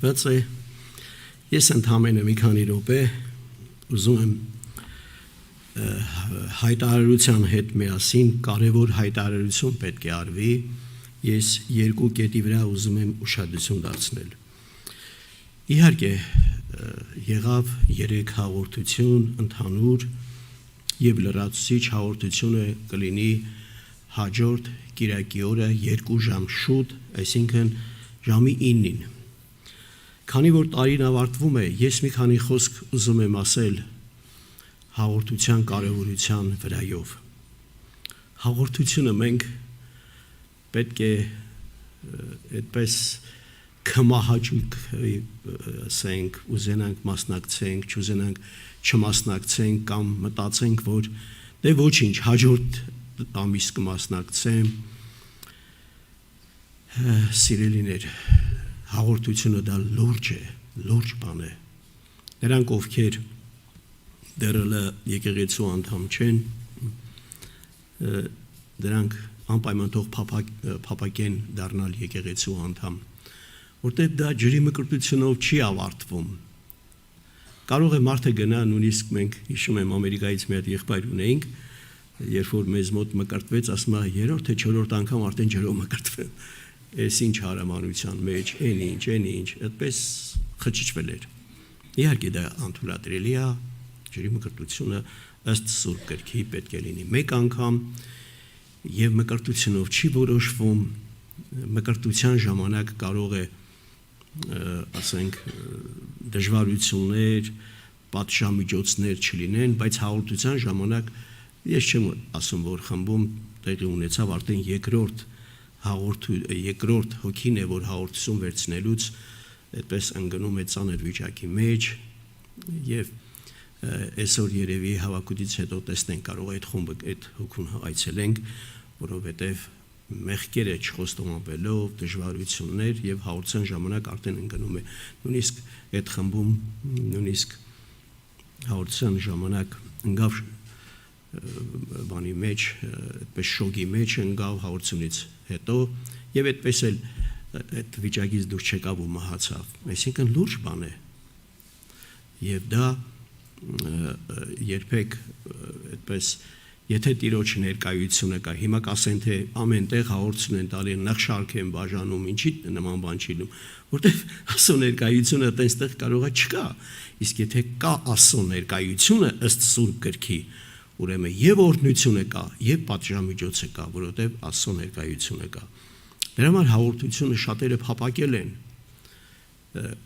ավարտված է, ես ընդհանրապես մի քանի րոպե ուզում եմ հայտարարության հետ միասին կարևոր հայտարարություն պետք է արվի, ես երկու կետի վրա ուզում եմ ուշադրություն դարձնել։ Իհարկե եղավ 3 հաղորդություն ընդհանուր եւ լրացուցիչ հաղորդությունը կլինի հաջորդ կիրակի օրը 2 ժամ շուտ, այսինքն ժամի 9-ին։ Քանի որ տարին ավարտվում է, ես մի քանի խոսք ուզում եմ ասել հաղորդության կարևորության վրայով։ Հաղորդությունը մենք պետք է այդպես կմահաճույք ասենք, ուզենանք մասնակցենք, չուզենանք չմասնակցենք կամ մտածենք, որ դե ոչինչ, հաջորդ ամիս կմասնակցեմ։ Սիրելիներ, հաղորդությունը դա լուրջ է, լուրջ բան է։ Նրանք, ովքեր դեռ եկեղեցու անդամ չեն, դրանք անպայման թող փափակեն դառնալ եկեղեցու անդամ, որտեղ դա ջրի մկրտությունով չի ավարտվում։ Կարող է մարդը գնա, նույնիսկ մենք հիշում եմ Ամերիկայից մի հատ եղբայր ունեինք, երբ որ մեզ մոտ մկրտվեց, ասում է 3-րդ թե 4-րդ անգամ արդեն ջրով մկրտվել։ Էս ինչ հարամանության մեջ, այն ինչ, այդպես խճճվել էր։ Իհարկե դա անթույլատրելի է, ջրի մկրտությունը ըստ Սուրբ Գրքի պետք է լինի մեկ անգամ եւ մկրտությունով չի որոշվում, մկրտության ժամանակ կարող է ասենք դժվարություններ, պատժամիջոցներ չլինեն, բայց հաղորդության ժամանակ ես չեմ ասում, որ խմբում տեղի ունեցավ արդեն երկրորդ հոգին է, որ հաղորդություն վերցնելուց այդպես ընկնում է ծանր վիճակի մեջ եւ այսօր երևի հավաքությունից հետո տեսնենք, կարող է այդ խումբը այդ հոգուն այցելենք, որովհետեւ մեղքերը չխոստովանվելով, դժվարություններ եւ հաղորդության ժամանակ արդեն ընկնում է, նույնիսկ այդ խմբում, նույնիսկ հաղորդության ժամանակ ընկավ բանի մեջ, այդպես շոկի մեջ ընկավ հաղորդությունից հետո եւ այդպես էլ այդ վիճակից դուրս չեկավ ու մահացավ։ Այսինքն լուրջ բան է։ Եվ դա երբեք այդպես եթե Տիրոջ ներկայությունը կա, հիմա կասեն թե ամենտեղ հաղորդություն են տալի, նախշարք են բաժանում, ինչի նման բան չի լինում, որտեղ Աստծո ներկայությունը այդտեղ կարող է չկա։ Իսկ եթե կա Աստծո ներկայությունը ըստ Սուրբ Գրքի, ուրեմն եւ օրհնությունը կա, եւ պատժամիջոցը կա, որովհետեւ Աստծո ներկայությունը կա։ Դրա համար հաղորդությունը շատերը փափակել են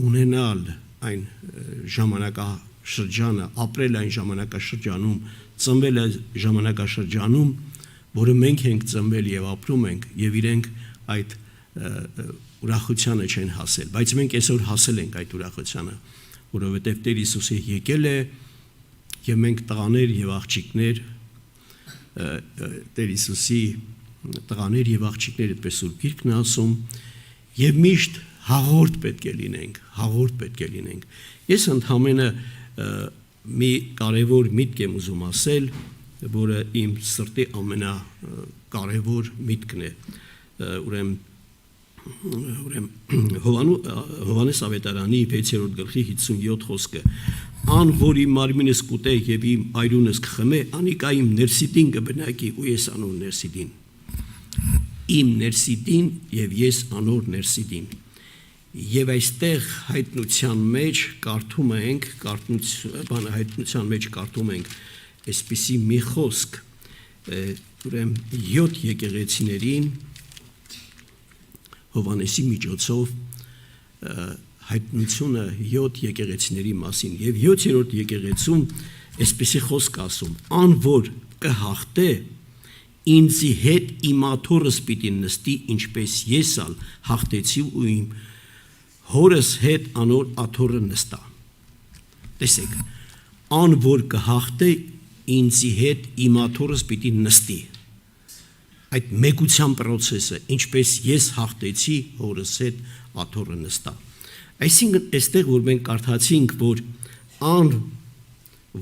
ունենալ այն ժամանակաշրջանը, ապրել այն ժամանակաշրջանում, ծնվել է ժամանակաշրջանում, որը մենք ենք ծնվել եւ ապրում ենք եւ իրենք այդ ուրախությանը չեն հասել, բայց մենք այսօր հասել ենք այդ ուրախությանը, որովհետեւ Տեր Հիսուսը եկել է եւ մենք տղաներ եւ աղջիկներ Տեր Հիսուսի տղաներ եւ աղջիկներ այդպես Սուրբ Գիրքն ասում եւ միշտ հաղորդ պետք է լինենք։ Ես ընդհանրապես մի կարևոր միտք եմ ուզում ասել, որը իմ սրտի ամենակարևոր միտքն է, ուրեմն Հովհաննես Ավետարանի 6-րդ գլխի 57 խոսքը. «Ան, որ իմ մարմինս կուտե եւ իմ այրունս կխմե, անիկա իմ ներսիտին կբնակի ու ես անոր ներսիտին»։ Իմ ներսիտին եւ ես անոր ներսիտին։ Եվ այստեղ հայտնության մեջ կարդում ենք, այսպիսի մի խոսք, ուրեմն 7 եկեղեցիներին Հովհաննեսի միջոցով հայտնությունը 7 եկեղեցիների մասին եւ 7-րդ եկեղեցում այսպիսի խոսք ասում. «Ան որ կհաղթե, ինձի հետ իմ աթոռս պիտի նստի, ինչպես ես ալ հաղթեցի ու իմ հորս հետ անոր աթոռը նստա»։ Տեսեք, ան որ կհաղթե, ինձի հետ իմ աթոռս պիտի նստի։ Այդ մեգության process-ը, ինչպես ես հաղթեցի հորս հետ աթոռը նստա։ Այսինքն, այստեղ որ մենք կարդացինք, որ ան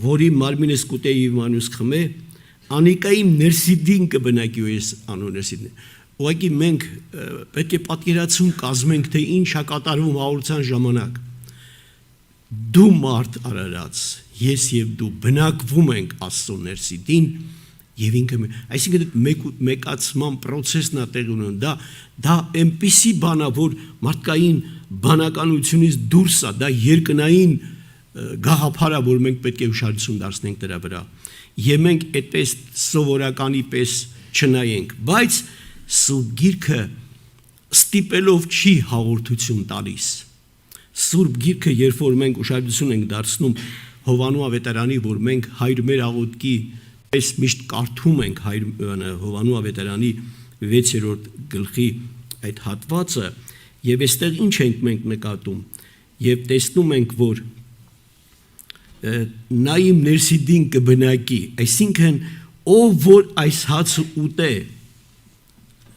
որի մարմինս կուտե եւ մանուս խմե, անիկա իմ ներսիդին կբնակի ու ես անոր ներսիդին։ ուղղակի մենք պետք է պատկերացում կազմենք, թե ինչ է կատարվում հաղորդության ժամանակ։ Դու մարդ Արարած, ես եւ դու բնակվում ենք Աստծո ներսիդին եւ ինքը, այսինքն մեկացման process-ն է տեղի ունենում, դա այնպիսի բան է, որ մարդկային բանականությունից դուրս է, դա երկնային գաղափար է, որ մենք պետք է ուշադրություն դարձնենք դրա վրա։ Եվ մենք այդպես սովորականի պես չնայենք, բայց Սուրբ Գիրքը ստիպելով չի հաղորդություն տալիս։ Սուրբ Գիրքը, երբ որ մենք ուշադրություն ենք դարձնում Հովանու ավետարանի, որ մենք Հայր մեր աղոթքի պես միշտ կարդում ենք Հովանու ավետարանի 6-րդ գլխի այդ հատվածը, եւ այստեղ ինչ ենք մենք նկատում, եւ տեսնում ենք, որ նա իմ ներսիդին կբնակի, այսինքն ով որ այս հացը ուտե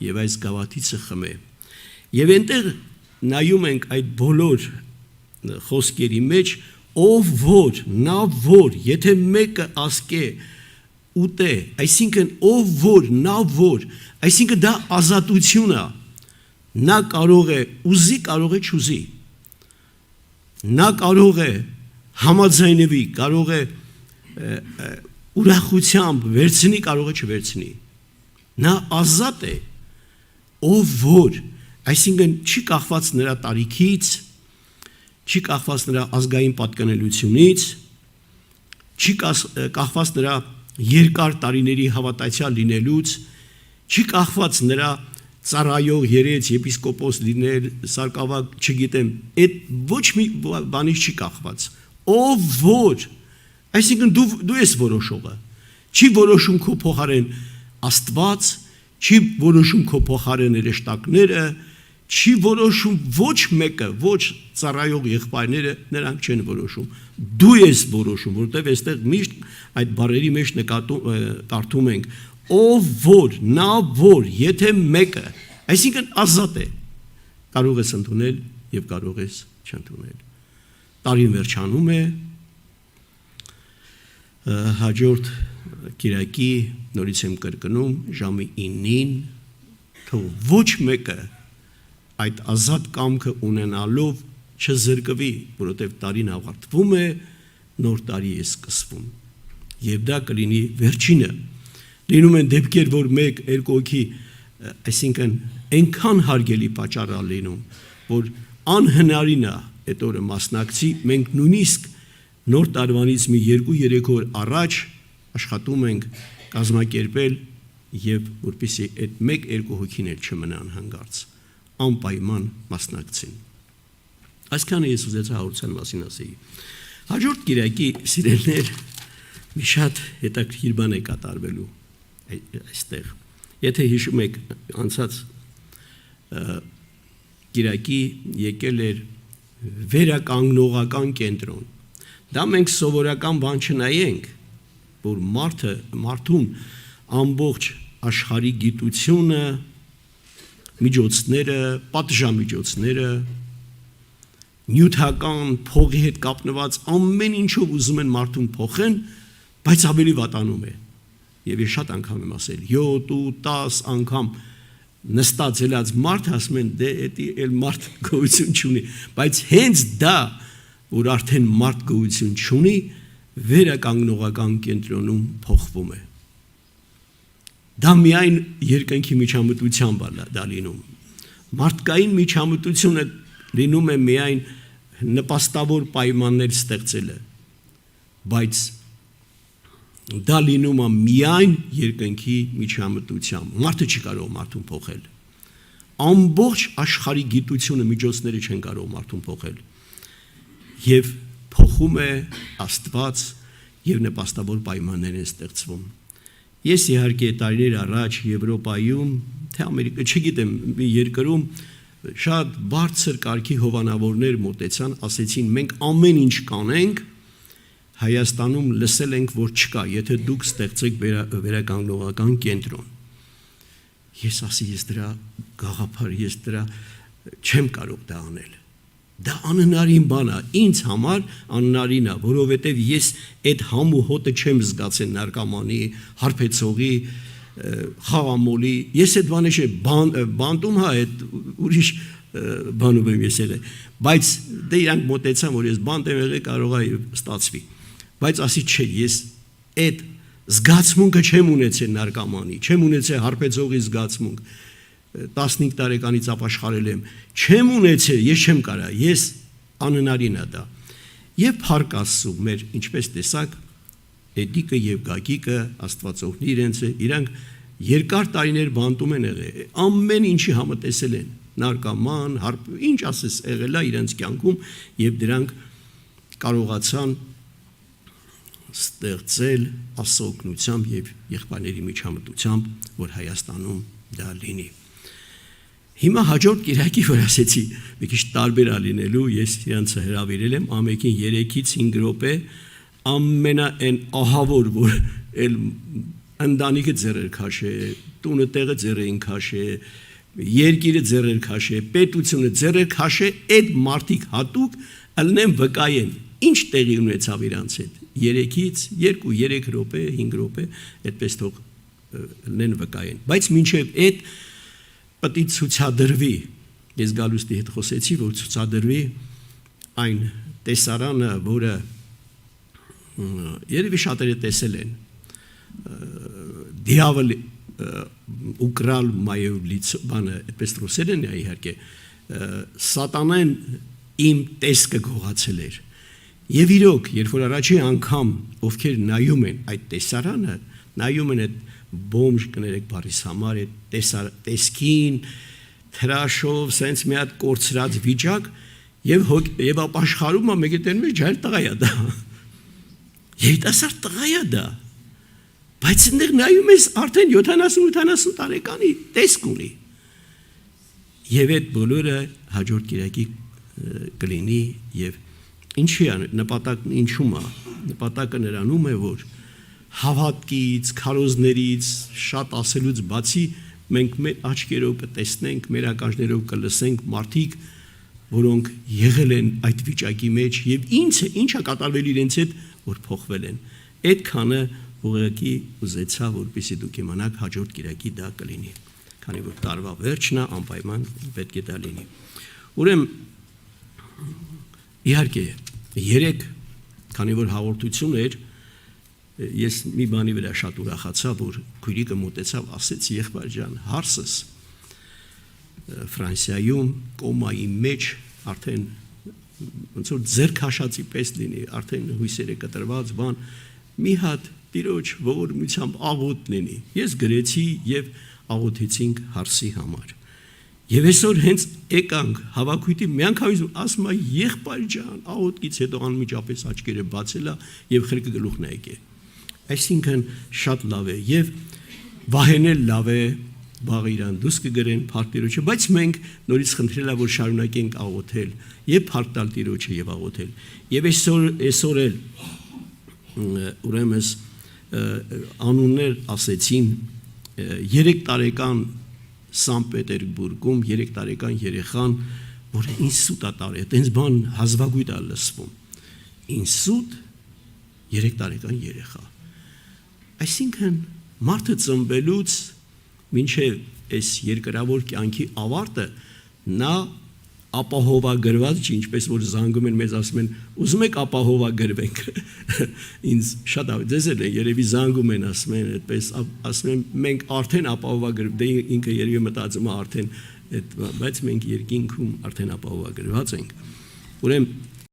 եւ այս գավաթիցը խմե, եւ այնտեղ նայում ենք այդ բոլոր խոսքերի մեջ, ով որ, նա որ, եթե մեկը ասկե ուտե, այսինքն ով որ, նա որ, այսինքն դա ազատություն է, նա կարող է ուզի, կարող է չուզի, նա կարող է համաձայնվի, կարող է ուրախությամբ վերցնի, կարող է չվերցնի, նա ազատ է, ով որ, այսինքն չի կախված նրա տարիքից, չի կախված նրա ազգային պատկանելությունից, չի կախված նրա երկար տարիների հավատացյալ լինելուց, չի կախված նրա ծառայող երեց, եպիսկոպոս լինել, սարկավակ, չգիտեմ, այդ ոչ մի բանից չի կախված, ով որ, այսինքն դու ես որոշողը, չի որոշում քո փոխարեն Աստված, չի որոշում քո փոխարեն երեշտակները, չի որոշում ոչ մեկը, ոչ ծառայող եղբայրները, նրանք չեն որոշում, դու ես որոշում, որտեղ այստեղ միշտ այդ բառերի մեջ կարդում ենք, ով որ, նա որ, եթե մեկը, այսինքն ազատ է, կարող ես ընդունել եւ կարող ես չընդունել։ Տարին վերջանում է, հաջորդ կիրակի նորից եմ կրկնում ժամի 9-ին, թող ոչ մեկը այդ ազատ կամքը ունենալով չզրկվի, որովհետև տարին ավարտվում է, նոր տարի է սկսվում։ Եվ դա կլինի վերջինը։ Լինում են դեպքեր, որ 1-2 հոգի, այսինքն այնքան հարգելի պատճառ է լինում, որ անհնարին է այդ օրը մասնակցի, մենք նույնիսկ նոր տարվանից մի 2-3 օր առաջ աշխատում ենք կազմակերպել եւ որպեսզի այդ 1-2 հոգին էլ չմնան հանգարց, անպայման մասնակցին։ Այսքանը ես ուզեցա հաղորդության մասին ասեի։ Հաջորդ կիրակի սիրելիներ մի շատ հետաքրքիր բան է կատարվելու այստեղ։ Եթե հիշում եք անցած կիրակի եկել էր վերականգնողական կենտրոն։ Դա մենք սովորական բան չնայենք, որ մարդուն ամբողջ աշխարհի գիտությունը, միջոցները, պատժամիջոցները, նյութական փողի հետ կապնված ամեն ինչով ուզում են մարդուն փոխեն, բայց ավելի վատանում է։ Եվ ես շատ անգամ եմ ասել, 7-10 անգամ նստած ելած մարդ ասում են, դե էդի էլ մարդ գոյություն չունի, բայց հենց դա, որ արդեն մարդ գոյություն չունի, վերականգնողական կենտրոնում փոխվում է։ Դա միայն երկնքի միջամտությամբ է դա լինում։ Մարդկային միջամտությունը լինում է միայն նպաստավոր պայմաններ ստեղծելը, բայց դա լինում է միայն երկնքի միջամտությամբ։ Մարդը չի կարող մարդուն փոխել։ Ամբողջ աշխարհի գիտությունը, միջոցները չեն կարող մարդուն փոխել։ Եվ փոխում է Աստված եւ նպաստավոր պայմաններ են ստեղծվում։ Ես իհարկե տարիներ առաջ Եվրոպայում, թե Ամերիկա, չգիտեմ, մի երկրում շատ բարձր կարգի հովանավորներ մոտեցան, ասեցին մենք ամեն ինչ կանենք, Հայաստանում լսել ենք, որ չկա, եթե դուք ստեղծեք վերականգնողական կենտրոն։ Ես ասի, ես դրա գաղափար, ես դրա չեմ կարող դա անել։ Դա անհնարին բան է, ինձ համար անհնարին է, որովհետև ես այդ համ ու հոտը չեմ զգացել նարկոմանի, հարբեցողի, խաղամոլի, ես այդ բանը չէ, բանտում հա այդ ուրիշ բանում եմ ես եղել, բայց դե իրանք մոտեցան, որ ես բանտ եմ եղել, կարող է ստացվի, բայց ասի չէ, ես այդ զգացմունքը չեմ ունեցել նարկոմանի, չեմ ունեցել հարբեցողի զգացմունք, 15 տարեկանից ապաշխարել եմ, չեմ ունեցել, ես չեմ կարա, ես անհնարին է դա, եւ փառք Աստծո, մեր ինչպես տեսակ, Էդիկը եւ Գագիկը Աստվածողն իրենց իրանք երկար տարիներ բանտում են եղել, ամեն ինչի համտեսել են, նարկոման, ինչ ասես եղել է իրենց կյանքում եւ դրանք կարողացան ստեղծել Աստծո օգնությամբ եւ եղբայրների միջամտությամբ, որ Հայաստանում դա լինի։ Հիմա հաջորդ կիրակի որ ասեցի, մի քիչ տարբեր է լինելու, ես իրանց հրավիրել եմ ամեկին 3-ից 5 րոպե ամենա այն ահավոր որ էլ ընտանիքը ձեռեր քաշե, տունը տեղը ձեռերին քաշե, երկիրը ձեռեր քաշե, պետությունը ձեռեր քաշե, այդ մարդիկ հատուկ ելնեն վկայեն, ինչ տեղի ունեցավ իրանց հետ, 3-ից 2-3 րոպե, 5 րոպե, այդպես թող ելնեն վկայեն, բայց մինչև այդ պետք է ցուցադրվի, ես Գալուստի հետ խոսեցի, որ ցուցադրվի այն տեսարանը, որը երևի շատերը տեսել են, դիավոլ ուկրալ մայով լիցո, բանը, այդպես ռուսերեն է իհարկե, սատանան իմ տեսքը գողացել էր, և իրոք, երբ որ առաջի անգամ, ովքեր նայում են այդ տեսարանը, նայում են այդ բոմժ կներեք բարիս համար, այդ տեսքին, թրաշով, սենց մի հատ կորցրած վիճակ, և ապաշխարում է մեկ էտեն մեջ, ջայլ տղայ է դա, երիտասարդ տղայ է դա, բայց ընդեղ նայում ես արդեն 70-80 տարեկանի տեսք ունի, և այդ բոլորը հաջորդ կիրակի կլինի, և ինչի է, նպատակն ինչում է, նպատակը նրանում է, որ հավատքից, քարոզներից, շատ ասելուց բացի, մենք մեր աչքերով կտեսնենք, մեր ականջներով կլսենք մարդիկ, որոնք եղել են այդ վիճակի մեջ և ինչ է կատարվել իրենց հետ, որ փոխվել են։ Այդքանը ուղղակի ուզեցա, որպեսզի դուք իմանաք հաջորդ կիրակի դա կլինի, քանի որ տարվա վերջն է, անպայման պետք է դա լինի։ Ուրեմն իհարկե 3, քանի որ հաղորդություն էր, ես մի բանի վրա շատ ուրախացա, որ քույրիկը մոտեցավ, ասեց եղբայր ջան, հարսս Ֆրանսիայում կոմայի մեջ արդեն ոնց որ ձեռք քաշածի պես լինի, արդեն հույսերը կտրված բան, մի հատ տիրոջ ողորմությամբ աղոթ լինի։ Ես գրեցի եւ աղոթեցինք հարսի համար։ Եվ այսօր հենց եկանք հավաքույթի միանգամից ասում է եղբայր ջան, աղոթքից հետո անմիջապես աչքերը բացել է եւ խելքը գլուխն է եկել։ Այսինքն շատ լավ է եւ վահենել լավ է, բաղ իրան դուս կգրեն փառք Տիրոջը, բայց մենք նորից խնդրել է որ շարունակենք աղոթել եւ փառք տալ Տիրոջը եւ աղոթել։ Եվ այսօր էլ ուրեմն անուններ ասեցին 3 տարեկան Սան Պետերբուրգում 3 տարեկան երեխան, որը ինսուտ է տարել, այդպես բան հազվագույթ է լսվում։ Ինսուտ 3 տարեկան երեխա։ Այսինքն մարդը ծնվելուց մինչև այս երկրավոր կյանքի ավարտը նա ապահովագրված չի, ինչպես որ զանգում են մեզ ասում են, ուզում եք ապահովագրվենք։ Ինձ շատ դες էլ երևի զանգում են ասում են, այդպես ասում են մենք արդեն ապահովագրված, դե ինքը երևի մտածում է արդեն, բայց մենք երկինքում արդեն ապահովագրված ենք։ Ուրեմն